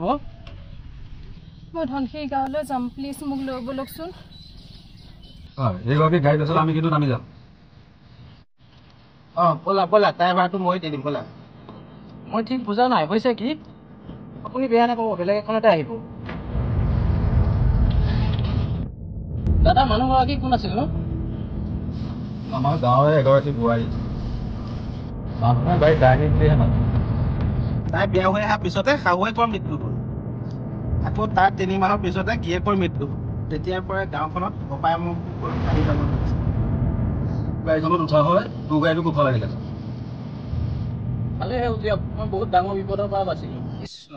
অ মই ধনশিৰি গাঁৱলৈ যাম প্লিজ মোক লৈ বলকচোন এইগৰাকী গাড়ীত আছিলে আমি কিন্তু নামি যাম ব'লা ব'লা তাই ভাড়াটো মই দি দিম ব'লা মই ঠিক বুজা নাই হৈছে কি আপুনি বেয়া নাপাব বেলেগ এখনতে আহিব দাদা মানুহগৰাকী কোন আছিল ন আমাৰ গাঁৱৰে এগৰাকী বোৱাৰী মানুহে গাড়ী ডাইনিং দিলেহে মানুহ তাই বিয়া হৈ অহাৰ পিছতে শাহুৱেকৰ মৃত্যু হ'ল আকৌ তাৰ 3 মাহৰ পিছতে গিয়েকৰ মৃত্যু হ'ল তেতিয়াৰ পৰাই গাঁওখনত কপাই মোক আহি যাব ধৰিছে গাড়ীখনত উঠা হয় তোৰ গাড়ীটো কোফা লাগিলে ভালে হ'ল দিয়ক মই বহুত ডাঙৰ বিপদৰ পৰা বাচিলোঁ কৃষ্ণ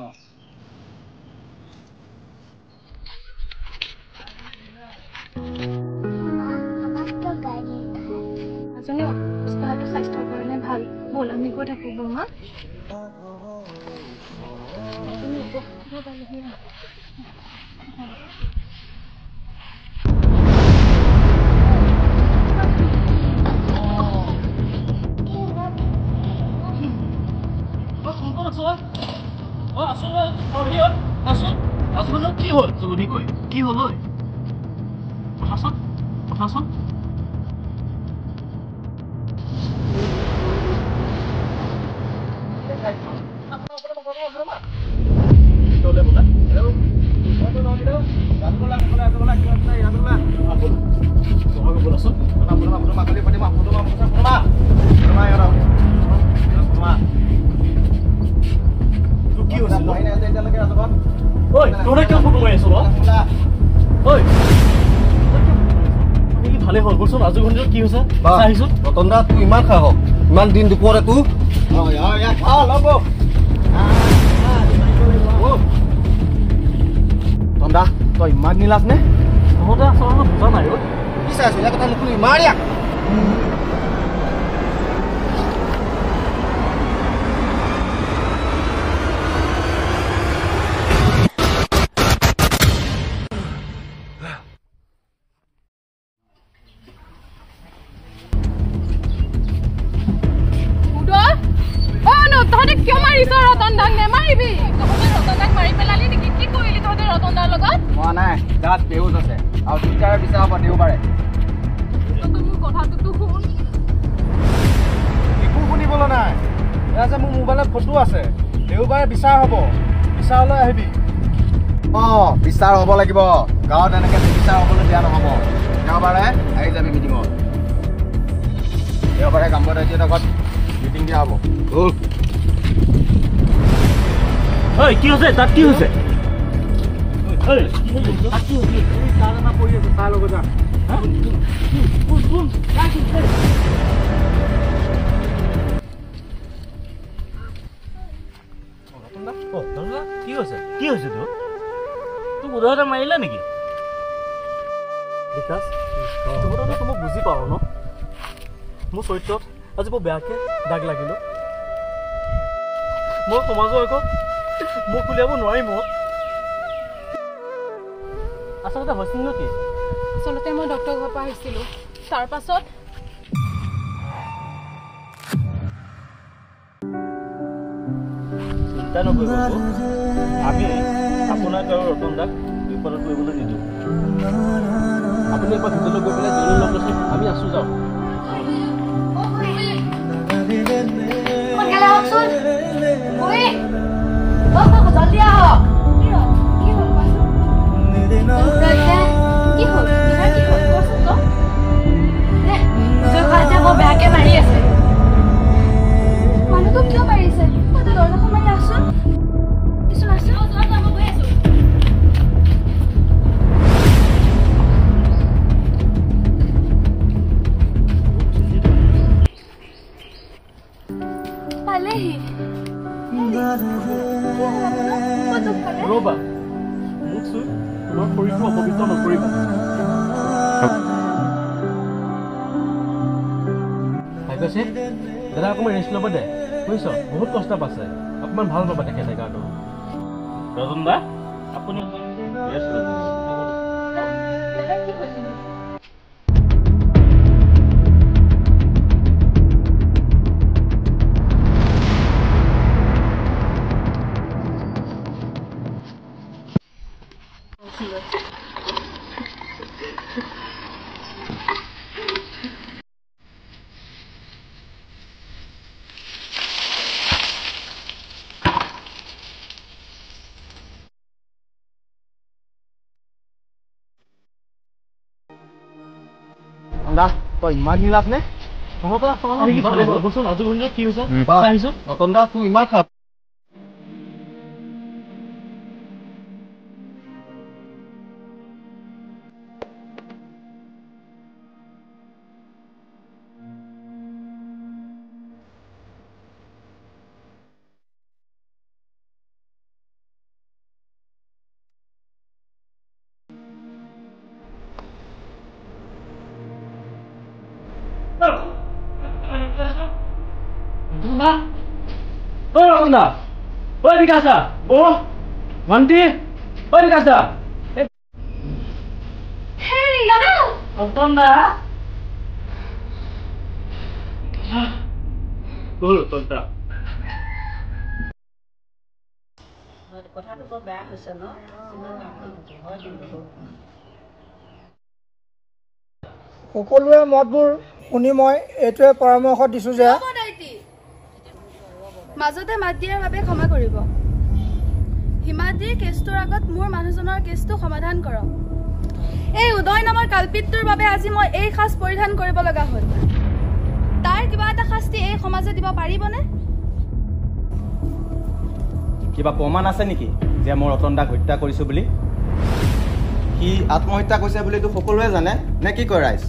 স্বাস্থ্যৰ কাৰণে ভাল ব'ল আমি গৈ থাকো বৰমা কি হ'ল জলদি কৈ কি হ'ল ঐ কথাচোন ভালে হ'ল বলচোন আজি ঘণ্টাত কি হৈছে আহিছো ৰতন দা তোৰ ইমান সাহস ইমান দিন দুপৰতে তোৰ তন্দা তই ইমান নিলাজ নে তহঁতে আচলতে বুজা নাই কি চাই আছো ইয়াৰ কথা নুশুনি মাৰ ইয়াক মোৰ মোবাইলত ফটো আছে দেওবাৰে বিচাৰ হ'ব বিচাৰলৈ আহিবি বিচাৰ হ'ব লাগিব গাঁৱত এনেকে বিচাৰ হ'বলৈ দিয়া নহ'ব দেওবাৰে আহি যাবি মিটিঙত দেওবাৰে গাম্বৰাজ্যৰ লগত মিটিং দিয়া হ'ব কি হৈছে তাত কি হৈছে কি হৈছে তোক উদয়তে মাৰিলে নেকি বিকাশ মোক বুজি পাওঁ ন মোৰ চৰিত্ৰত আজি বৰ বেয়াকে দাগ লাগিল মই সমাজৰ একো মোক উলিয়াব নোৱাৰিম আচলতে হৈছিল ন কি আচলতে মই ডক্টৰ ঘৰৰ পৰা আহিছিলোঁ তাৰ পাছত চিন্তা নকৰিব আমি আপোনাক আৰু ৰতন দাক বিপদত কৰিবলৈ নিদিওঁ আপুনি এবাৰ ভিতৰলৈ গৈ পেলাই জৰুৰী লগ লৈছে আমি আছোঁ যাওঁ বেয়াকে মাৰি আছে মানুহটো কিয় মাৰিছে দৰ্জাখন মাৰি আছোন ৰবা মোক চুই তোমাৰ শৰীৰটো অপবিত্ৰ নকৰিবা দাদা অকণমান ৰেষ্ট ল'ব দে বুজিছ বহুত কষ্ট পাইছে অকণমান ভাল পাবা তেখেতে গাটো ৰতন দা আপুনি ৰেষ্ট ল'ব দা তই ইমান নিলাভ নে ৰতন দা তোৰ ইমান খাপ সকলোৱে মতবোৰ শুনি মই এইটোৱে পৰামৰ্শ দিছোঁ যে মাজতে মাত দিয়াৰ বাবে ক্ষমা কৰিব হিমাদ্ৰীৰ কেছটোৰ আগত মোৰ মানুহজনৰ কেছটো সমাধান কৰক এই উদয় নামৰ কালপিতটোৰ বাবে আজি মই এই সাজ পৰিধান কৰিব লগা হ'ল তাৰ কিবা এটা শাস্তি এই সমাজে দিব পাৰিবনে কিবা প্ৰমাণ আছে নেকি যে মই ৰতন দাক হত্যা কৰিছোঁ বুলি সি আত্মহত্যা কৰিছে বুলি তো সকলোৱে জানে নে কি কয় ৰাইজ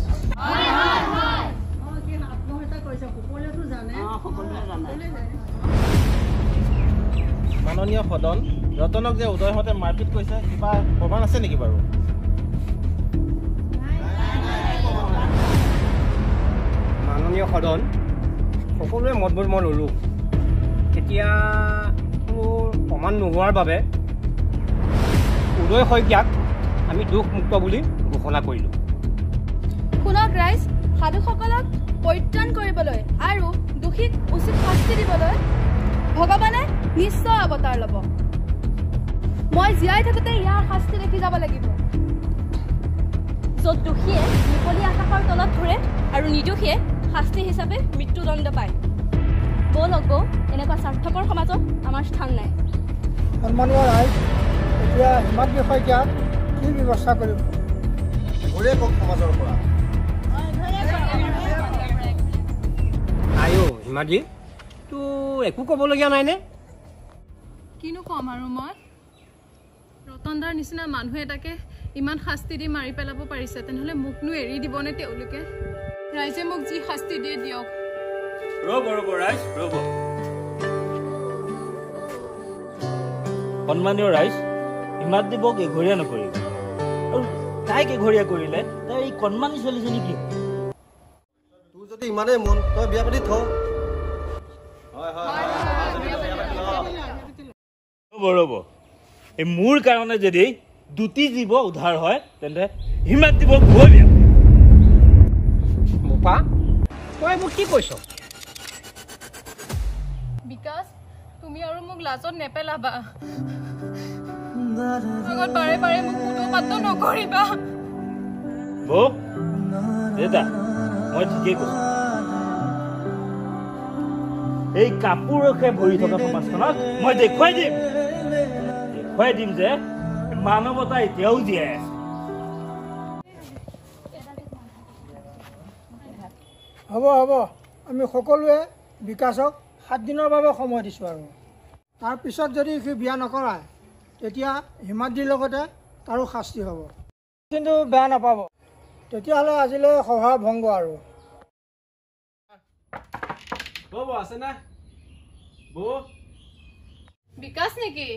মাননীয় সদন ৰতনক যে উদয়হঁতে মাৰপিট কৰিছে কিবা প্ৰমাণ আছে নেকি বাৰু মাননীয় সদন সকলোৱে মতবোৰ মই ল'লোঁ এতিয়া মোৰ প্ৰমাণ নোহোৱাৰ বাবে উদয় শইকীয়াক আমি দোষমুক্ত বুলি ঘোষণা কৰিলোঁ শুনক ৰাইজ সাধুসকলক পৰিত্ৰাণ কৰিবলৈ আৰু দোষীক উচিত শাস্তি দিবলৈ ভগৱানে নিশ্চয় অৱতাৰ ল'ব মই জীয়াই থাকোঁতে ইয়াৰ শাস্তি দেখি যাব লাগিব য'ত দোষীয়ে মুকলি আকাশৰ তলত ঘূৰে আৰু নিৰ্দোষীয়ে শাস্তি হিচাপে মৃত্যুদণ্ড পায় ব'লক বৌ এনেকুৱা স্বাৰ্থপৰ সমাজত আমাৰ স্থান নাই সন্মানীয় ৰাইজ এতিয়া হিমাদ্ৰী শইকীয়াক কি ব্যৱস্থা কৰিব ঘূৰে কওক সমাজৰ পৰা আইঅ' হিমাদ্ৰী তোৰ একো ক'বলগীয়া নাইনে কিনো ক'ম আৰু মই ৰতনদাৰ নিচিনা মানুহ এটাকে ইমান শাস্তি দি মাৰি পেলাব পাৰিছে তেনেহ'লে মোকনো এৰি দিবনে তেওঁলোকে ৰাইজে মোক যি শাস্তি দিয়ে দিয়ক ৰ'ব ৰাইজ ৰ'ব সন্মানীয় ৰাইজ হিমাদ্ৰীবক এঘৰীয়া নকৰিব আৰু তাইক এঘৰীয়া কৰিলে তাই এই কণমানি ছোৱালীজনী কি তোৰ যদি ইমানেই মন তই বিয়া পাতি থ ৰ'ব এই মোৰ কাৰণে যদি দুটি জীৱ উদ্ধাৰ হয় তেন্তে হিমাদ্ৰীবক গৈ বিয়া বোপা তই মোক কি কৈছ বিকাশ তুমি আৰু মোক লাজত নেপেলাবা আগত বাৰে বাৰে মোক মুঠপাত্ৰ নকৰিবা বৌ দেউতা মই ঠিকেই কৈছোঁ এই কাপোৰকে ভৰি থকা সমাজখনক মই দেখুৱাই দিম যে মানৱতা এতিয়াও জীয়াই আছে হ'ব আমি সকলোৱে বিকাশক 7 দিনৰ বাবে সময় দিছোঁ আৰু তাৰপিছত যদি সি বিয়া নকৰায় তেতিয়া হিমাদ্ৰীৰ লগতে তাৰো শাস্তি হ'ব কিন্তু বেয়া নাপাব তেতিয়াহ'লে আজিলৈ সভা ভংগ আৰু বৌ আছে না বৌ বিকাশ নেকি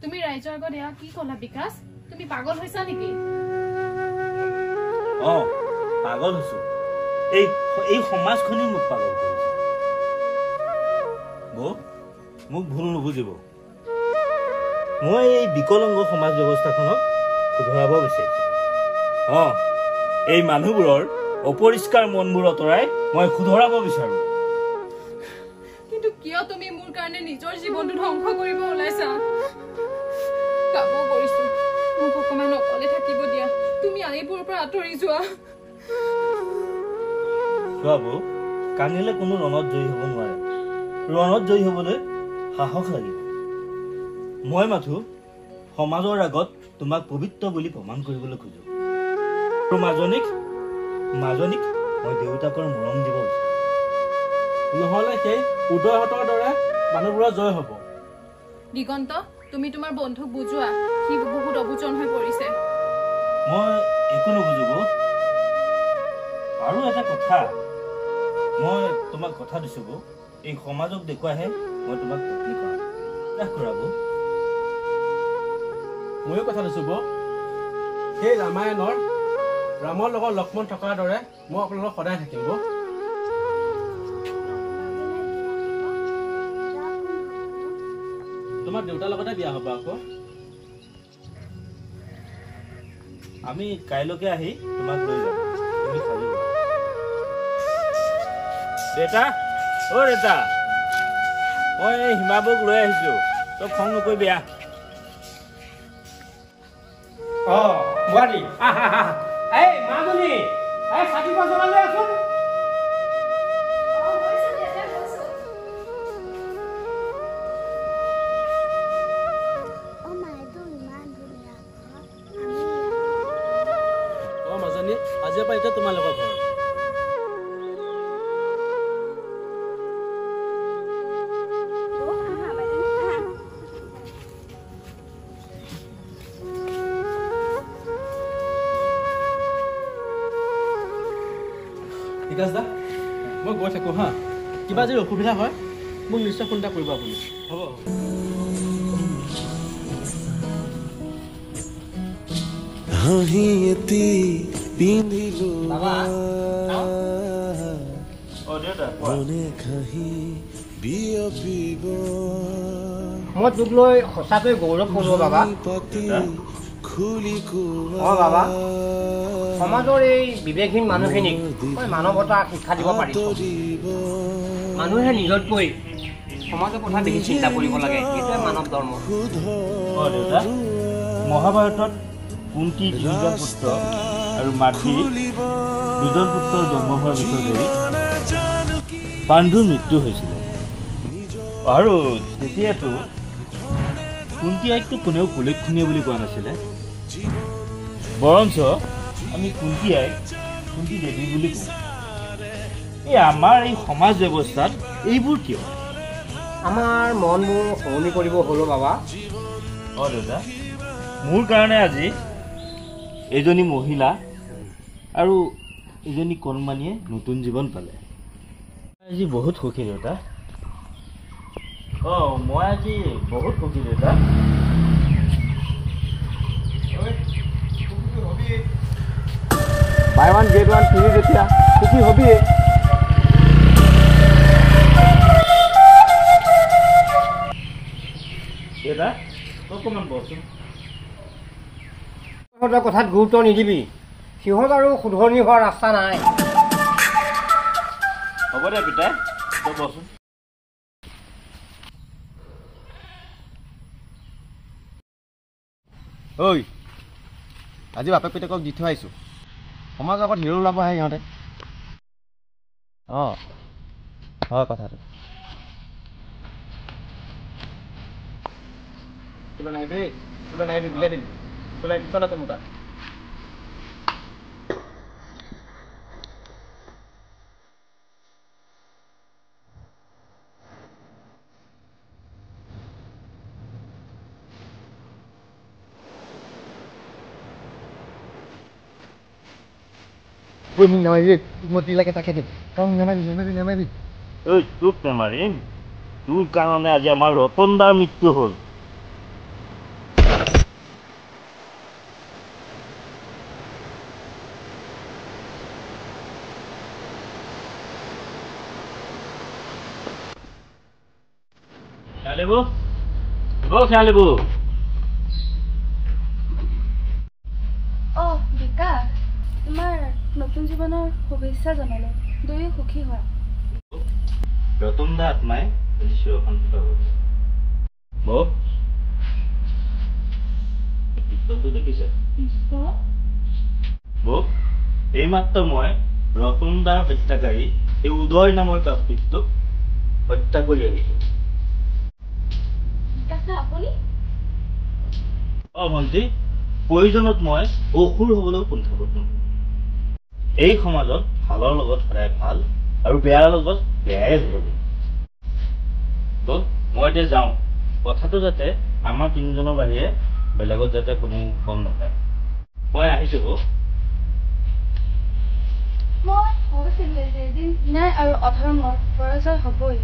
তুমি ৰাইজৰ আগত এয়া কি ক'লা বিকাশ তুমি পাগল হৈছা নেকি পাগল হৈছো এই সমাজখনেই মোক পাগল কৰিছে বৌ মোক ভুল নুবুজিব মই এই বিকলাংগ সমাজ ব্যৱস্থাখনক শুধৰাব বিচাৰিছো এই মানুহবোৰৰ অপৰিষ্কাৰ মনবোৰ আঁতৰাই মই শুধৰাব বিচাৰো কিন্তু কিয় তুমি মোৰ কাৰণে নিজৰ জীৱনটো ধ্বংস কৰিব ওলাইছা কাব কৰিছো মোক অকমান অকলে থাকিব দিয়া তুমি আইবোৰৰ পৰা আঁতৰি যোৱা চোৱা বৌ কান্দিলে কোনো ৰণত জয়ী হ'ব নোৱাৰে ৰণত জয়ী হ'বলৈ সাহস লাগিব মই মাথো সমাজৰ আগত তোমাক পবিত্ৰ বুলি প্ৰমাণ কৰিবলৈ খোজো আৰু মাজনীক মই দেউতাকৰ মৰম দিব বিচাৰোঁ নহ'লে সেই উদয়হঁতৰ দৰে মানুহবোৰৰ জয় হ'ব দিগন্ত তুমি তোমাৰ বন্ধুক বুজোৱা সি বহুত অবুজন হৈ পৰিছে মই একো নুবুজো আৰু এটা কথা মই তোমাক কথা দিছো এই সমাজক দেখুৱাহে মই তোমাক পত্নী কৰাব ময়ো কথা দিছো সেই ৰামায়ণৰ ৰামৰ লগত লক্ষ্মণ থকাৰ দৰে মই আপোনালোকক সদায় থাকিব তোমাৰ দেউতাৰ লগতে বিয়া হ'ব আকৌ আমি কাইলৈকে আহি তোমাক লৈ যাম তুমি খালি দেউতা দেউতা মই হিমাবুক লৈ আহিছো তই খং নকৰিবি বোৱাৰী এই মাজনী এই ছাতি পাছলৈ লৈ আছোন মাজনী আজিৰ পৰা এতিয়া তোমালোকৰ ঘৰ বিকাশ দা মই গৈ থাকোঁ হা কিবা যদি অসুবিধা হয় মোক নিশ্চয় ফোন এটা কৰিব আপুনি হ'ব হাঁহিয়েতি পিন্ধিলো মনে খাহি বিয়পিব মই তোক লৈ সঁচাকৈ গৌৰৱ কৰোঁ বাবা বাবা সমাজৰ এই বিবেকহীন মানুহখিনিক মই মানৱতা শিক্ষা দিব পাৰিছোঁ মানুহে নিজতকৈ সমাজৰ কথা বেছি চিন্তা কৰিব লাগে এইটোৱে মানৱ ধৰ্ম দেউতা মহাভাৰতত কুন্তি দুজন পুত্ৰ আৰু মাতৃ দুজন পুত্ৰৰ জন্ম হোৱাৰ পিছত পাণ্ডুৰ মৃত্যু হৈছিলে আৰু তেতিয়াতো কুন্তি আইকটো কোনেও কুলেক্ষণীয় বুলি কোৱা নাছিলে বৰঞ্চ আমি কুন্তি আইক কুন্তি দেৱী বুলি কওঁ এই আমাৰ এই সমাজ ব্যৱস্থাত এইবোৰ কিয় আমাৰ মনবোৰ সলনি কৰিব হ'লো বাবা দেউতা মোৰ কাৰণে আজি এজনী মহিলা আৰু এজনী কণমানীয়ে নতুন জীৱন পালে আজি বহুত সুখী দেউতা মই আজি বহুত সুখী দেউতা buy one get one free যেতিয়া সুখী হবিয়ে দেউতা অকণমান বহচোন সিহঁতৰ কথাত গুৰুত্ব নিদিবি সিহঁত আৰু শুধৰণি হোৱাৰ ৰাস্তা নাই হ'ব দে পিতাই তই বহচোন ঐ আজি বাপেক পিতেকক দি থৈ আহিছোঁ সমাজৰ আগত হিৰো ওলাব আহে সিহঁতে হয় কথাটো তোক নেমাৰিম তোৰ কাৰণে আজি আমাৰ ৰতন দাৰ মৃত্যু হ'ল বিকাশ তোমাৰ নতুন জীৱনৰ শুভেচ্ছা জনালো দুয়ো সুখী হোৱা ৰতন দা আত্মাই শান্তি পাব দেখিছে এইমাত্ৰ মই ৰতন দাৰ হত্যাকাৰী এই উদয় নামৰ কাপ্তিকটোক হত্যা কৰি আহিলোঁ। ভণ্টি, প্ৰয়োজনত মই অসুৰ হবলৈও কুণ্ঠাবোধ নকৰোঁ। এই সমাজত ভালৰ লগত সদায় ভাল আৰু বেয়াৰ লগত বেয়াই হ'ব। মই এতিয়া যাওঁ, কথাটো যাতে আমাৰ তিনিজনৰ বাহিৰে বেলেগত যাতে কোনো গম নাপায়। মই আহিছোঁ। মই ভাবিছিলোঁ যে এদিন ন্যায় আৰু অধৰ্মৰ পৰাজয় হ'বই।